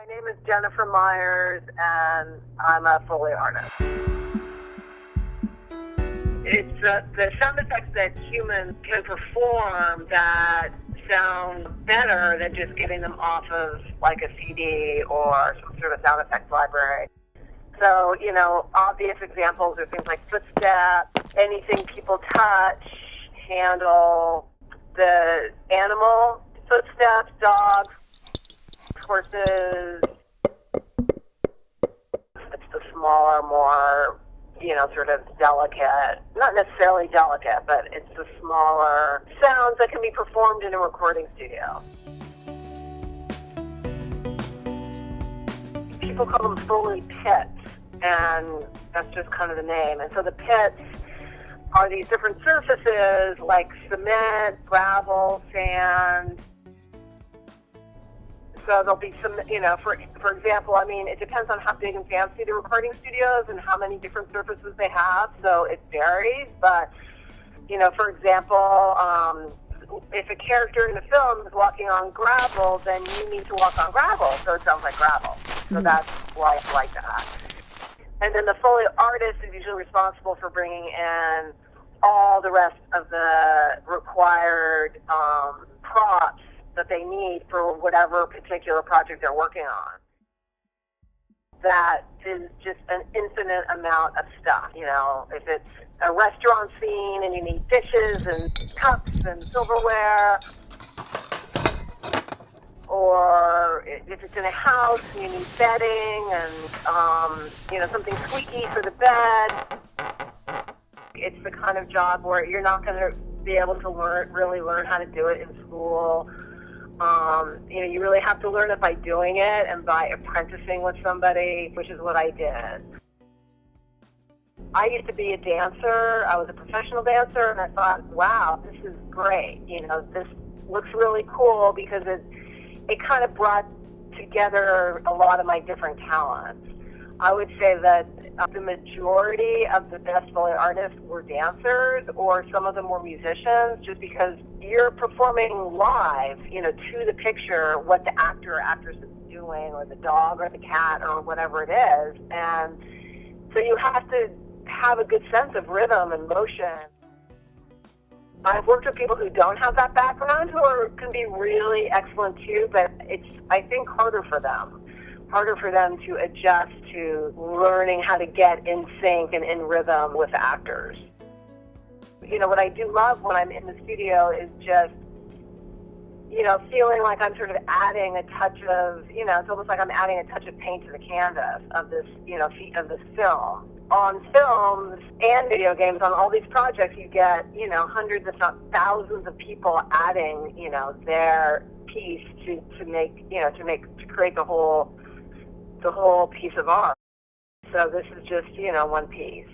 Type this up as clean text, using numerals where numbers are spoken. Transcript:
My name is Jennifer Myers, and I'm a Foley artist. It's the sound effects that humans can perform that sound better than just getting them off of like a CD or some sort of sound effects library. So, obvious examples are things like footsteps, anything people touch, handle, the animal footsteps, dogs, horses. It's the smaller, more, sort of delicate, not necessarily delicate, but it's the smaller sounds that can be performed in a recording studio. People call them Foley pits, and that's just kind of the name. And so the pits are these different surfaces like cement, gravel, sand. So there'll be some, for example, it depends on how big and fancy the recording studios and how many different surfaces they have. So it varies, but, for example, if a character in the film is walking on gravel, then you need to walk on gravel, so it sounds like gravel. So that's why it's like that. And then the Foley artist is usually responsible for bringing in all the rest of the required props that they need for whatever particular project they're working on. That is just an infinite amount of stuff. If it's a restaurant scene and you need dishes and cups and silverware, or if it's in a house and you need bedding and, something squeaky for the bed. It's the kind of job where you're not going to be able to really learn how to do it in school. You really have to learn it by doing it and by apprenticing with somebody, which is what I did. I used to be a dancer. I was a professional dancer, and I thought, wow, this is great. This looks really cool because it kind of brought together a lot of my different talents. I would say that the majority of the best Foley artists were dancers, or some of them were musicians, just because you're performing live, to the picture what the actor or actress is doing, or the dog or the cat or whatever it is. And so you have to have a good sense of rhythm and motion. I've worked with people who don't have that background who can be really excellent too, but it's, I think, harder for them to adjust to learning how to get in sync and in rhythm with actors. What I do love when I'm in the studio is just, feeling like I'm sort of adding a touch of, it's almost like I'm adding a touch of paint to the canvas of this, of this film. On films and video games, on all these projects, you get, hundreds, if not thousands of people adding, their piece to create the whole piece of art. So this is just, one piece.